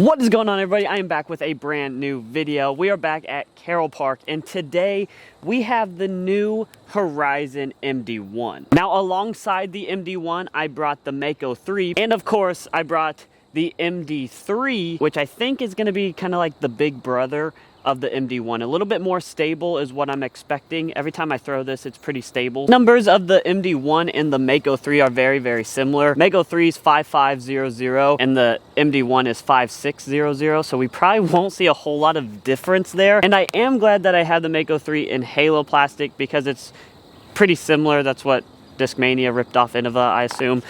What is going on, everybody? I am back with a brand new video. We are back at Carroll Park, and today we have the new Horizon MD1. Now, alongside the MD1, I brought the Mako3, and of course, I brought the MD3, which I think is going to be kind of like the big brother of the MD1. A little bit more stable is what I'm expecting. Every time I throw this, it's pretty stable. Numbers of the MD1 and the Mako3 are very, very similar. Mako3 is 5500 and the MD1 is 5600, so we probably won't see a whole lot of difference there. And I am glad that I have the Mako3 in Halo plastic because it's pretty similar. That's what Discmania ripped off Innova, I assume,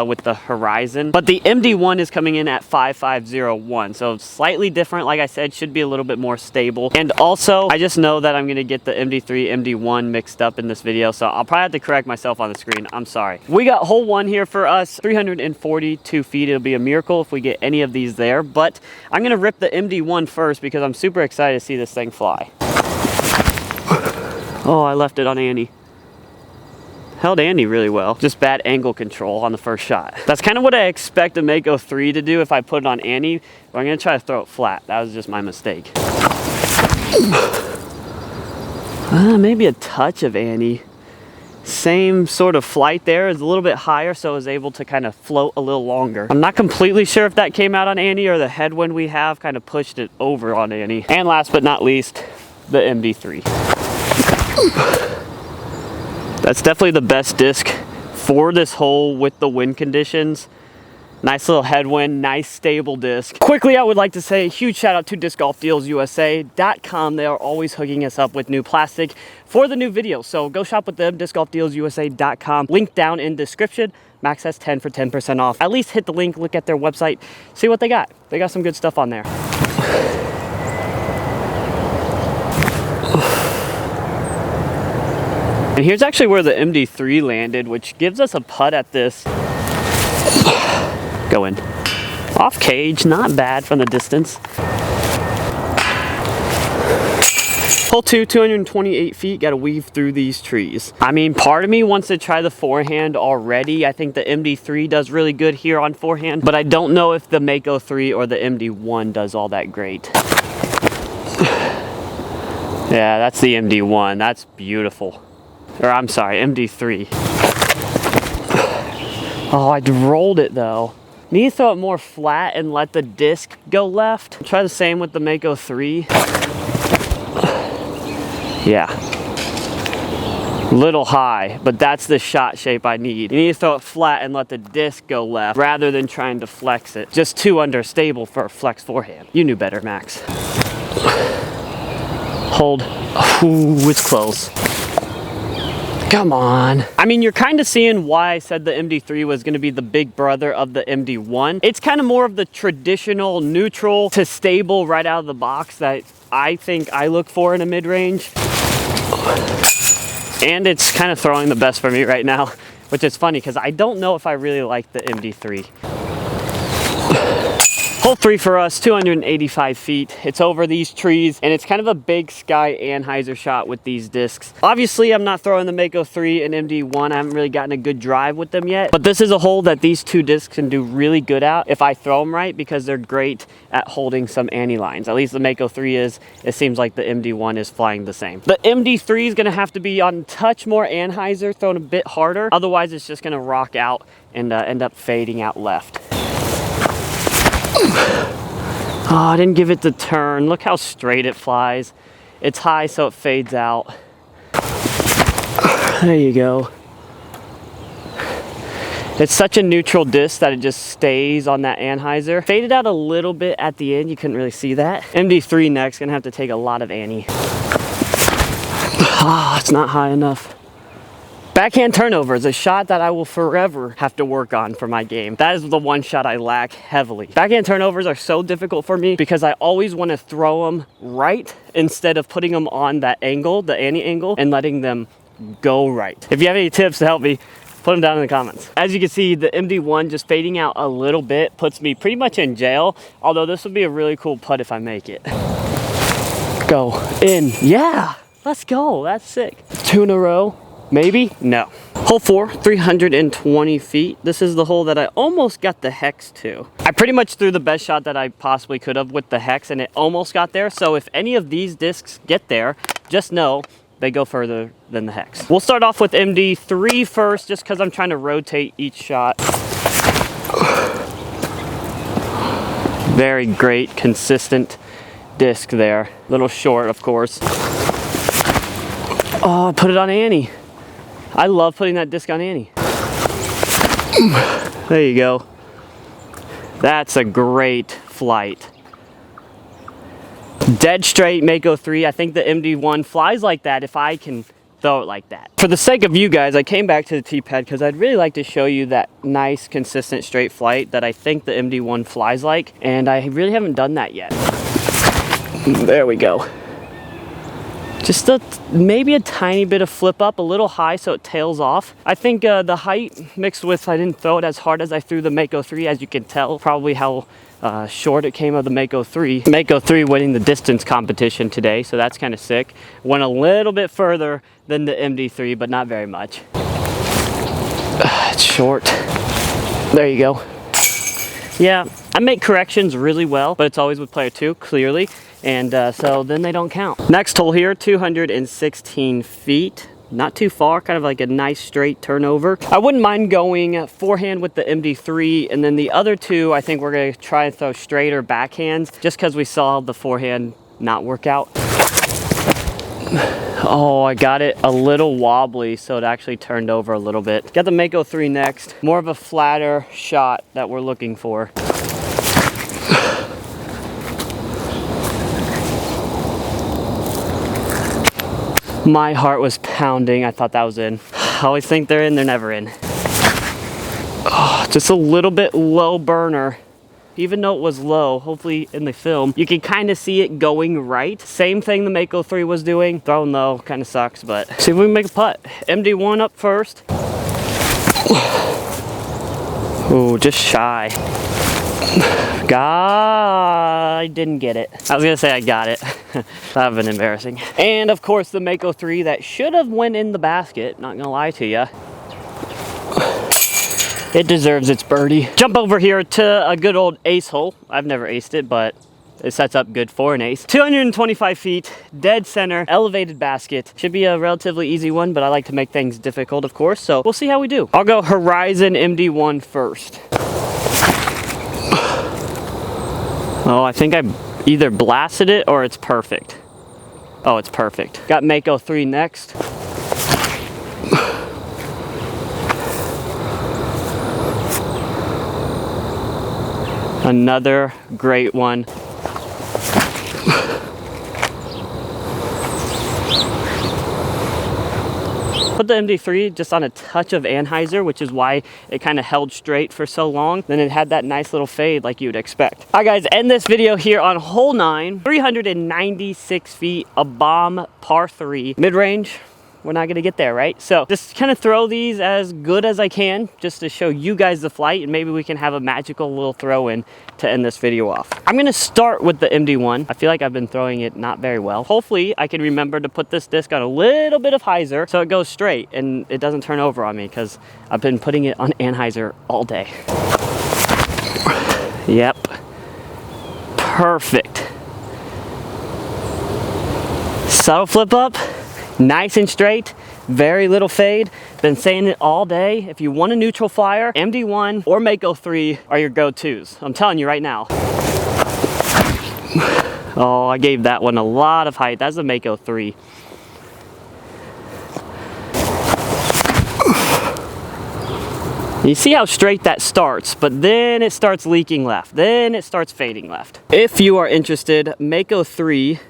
with the Horizon. But the MD1 is coming in at 5501, so slightly different. Like I said, should be a little bit more stable. And also, I just know that I'm going to get the MD3, MD1 mixed up in this video, so I'll probably have to correct myself on the screen. I'm sorry. We got hole one here for us, 342 feet. It'll be a miracle if we get any of these there, but I'm going to rip the MD1 first because I'm super excited to see this thing fly. Oh, I left it on Annie. Held Andy really well. Just bad angle control on the first shot. That's kind of what I expect a Mako3 to do if I put it on Andy, but I'm gonna try to throw it flat. That was just my mistake. Maybe a touch of Andy. Same sort of flight there, is a little bit higher, so I was able to kind of float a little longer. I'm not completely sure if that came out on Andy or the headwind we have kind of pushed it over on Andy. And last but not least, the MD3. That's definitely the best disc for this hole with the wind conditions. Nice little headwind, nice stable disc. Quickly, I would like to say a huge shout out to discgolfdealsusa.com. They are always hooking us up with new plastic for the new videos. So go shop with them, discgolfdealsusa.com. Link down in description. Max has 10 for 10% off. At least hit the link, look at their website, see what they got. They got some good stuff on there. And here's actually where the MD3 landed, which gives us a putt at this. Go in. Off cage, not bad from the distance. Hole 2, 228 feet, gotta weave through these trees. I mean, part of me wants to try the forehand already. I think the MD3 does really good here on forehand, but I don't know if the Mako3 or the MD1 does all that great. Yeah, that's the MD1, that's beautiful. Or I'm sorry, MD3. Oh, I rolled it though. Need to throw it more flat and let the disc go left. Try the same with the Mako3. Yeah. Little high, but that's the shot shape I need. You need to throw it flat and let the disc go left rather than trying to flex it. Just too understable for a flex forehand. You knew better, Max. Hold. Ooh, it's close. Come on. I mean, you're kind of seeing why I said the MD3 was going to be the big brother of the MD1. It's kind of more of the traditional neutral to stable right out of the box that I think I look for in a mid-range. And it's kind of throwing the best for me right now, which is funny because I don't know if I really like the MD3. Hole 3 for us, 285 feet. It's over these trees, and it's kind of a big sky Anheuser shot with these discs. Obviously, I'm not throwing the Mako3 and MD1. I haven't really gotten a good drive with them yet, but this is a hole that these two discs can do really good at if I throw them right because they're great at holding some Annie lines. At least the Mako3 is. It seems like the MD1 is flying the same. The MD3 is gonna have to be on touch more Anheuser, thrown a bit harder. Otherwise, it's just gonna rock out and end up fading out left. Oh, I didn't give it the turn. Look how straight it flies. It's high, so it fades out. There you go. It's such a neutral disc that it just stays on that Anheuser. Faded out a little bit at the end. You couldn't really see that. MD3 next, gonna have to take a lot of Annie. Ah, it's not high enough. Backhand turnover is a shot that I will forever have to work on for my game. That is the one shot I lack heavily. Backhand turnovers are so difficult for me because I always want to throw them right instead of putting them on that angle, the Annie angle, and letting them go right. If you have any tips to help me, put them down in the comments. As you can see, the MD1 just fading out a little bit puts me pretty much in jail, although this would be a really cool putt if I make it. Go in. Yeah, let's go. That's sick. 2 in a row. Maybe? No. Hole 4, 320 feet. This is the hole that I almost got the hex to. I pretty much threw the best shot that I possibly could have with the hex, and it almost got there. So if any of these discs get there, just know they go further than the hex. We'll start off with MD3 first, just because I'm trying to rotate each shot. Very great, consistent disc there. A little short, of course. Oh, put it on Annie. I love putting that disc on Annie. There you go. That's a great flight. Dead straight Mako3. I think the MD1 flies like that if I can throw it like that. For the sake of you guys, I came back to the T-pad because I'd really like to show you that nice, consistent, straight flight that I think the MD1 flies like, and I really haven't done that yet. There we go. Just maybe a tiny bit of flip up, a little high so it tails off. I think the height mixed with I didn't throw it as hard as I threw the Mako3, as you can tell, probably how short it came of the Mako3. Mako3 winning the distance competition today, so that's kind of sick. Went a little bit further than the MD3, but not very much. It's short. There you go. Yeah, I make corrections really well, but it's always with player 2, clearly. And so then they don't count. Next hole here, 216 feet. Not too far, kind of like a nice straight turnover. I wouldn't mind going forehand with the MD3, and then the other two, I think we're gonna try and throw straight or backhands, just because we saw the forehand not work out. Oh, I got it a little wobbly, so it actually turned over a little bit. Got the Mako3 next. More of a flatter shot that we're looking for. My heart was pounding. I thought that was in. I always think they're in, they're never in. Oh, just a little bit low burner. Even though it was low, hopefully in the film, you can kind of see it going right. Same thing the Mako3 was doing. Throwing low kind of sucks, but see if we can make a putt. MD1 up first. Ooh, just shy. I didn't get it. I was gonna say I got it. That would have been embarrassing. And of course the Mako3 that should have went in the basket, not gonna lie to you. It deserves its birdie. Jump over here to a good old ace hole. I've never aced it, but it sets up good for an ace. 225 feet, dead center, elevated basket. Should be a relatively easy one, but I like to make things difficult, of course, so we'll see how we do. I'll go Horizon MD1 first. Oh, I think I either blasted it or it's perfect. Oh, it's perfect. Got Mako3 next. Another great one. Put the MD3 just on a touch of anhyzer, which is why it kind of held straight for so long. Then it had that nice little fade like you would expect. All right, guys, end this video here on hole 9, 396 feet, a bomb par 3, mid-range. We're not gonna get there, right? So just kind of throw these as good as I can just to show you guys the flight, and maybe we can have a magical little throw in to end this video off. I'm gonna start with the MD1. I feel like I've been throwing it not very well. Hopefully I can remember to put this disc on a little bit of hyzer so it goes straight and it doesn't turn over on me, because I've been putting it on anhyzer all day. Yep. Perfect. Subtle flip up. Nice and straight, very little fade. Been saying it all day. If you want a neutral flyer, MD1 or Mako3 are your go-tos. I'm telling you right now. Oh, I gave that one a lot of height. That's a Mako3. You see how straight that starts, but then it starts leaking left. Then it starts fading left. If you are interested, Mako3,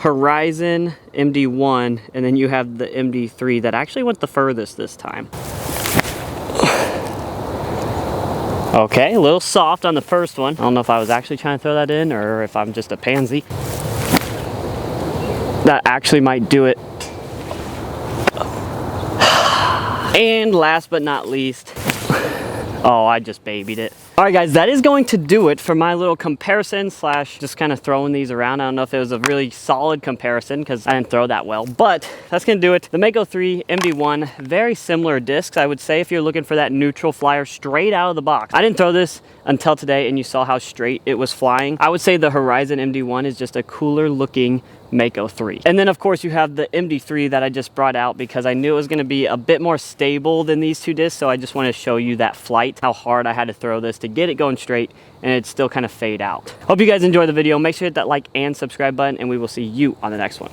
Horizon, MD1, and then you have the MD3 that actually went the furthest this time. Okay, a little soft on the first one. I don't know if I was actually trying to throw that in or if I'm just a pansy. That actually might do it. And last but not least, oh, I just babied it. All right, guys, that is going to do it for my little comparison slash just kind of throwing these around. I don't know if it was a really solid comparison because I didn't throw that well, but that's going to do it. The Mako3, MD1, very similar discs, I would say, if you're looking for that neutral flyer straight out of the box. I didn't throw this until today, and you saw how straight it was flying. I would say the Horizon MD1 is just a cooler looking Mako3. And then of course you have the MD3 that I just brought out because I knew it was going to be a bit more stable than these two discs, so I just wanted to show you that flight, how hard I had to throw this to get it going straight and it still kind of fade out. Hope you guys enjoyed the video. Make sure to hit that like and subscribe button, and we will see you on the next one.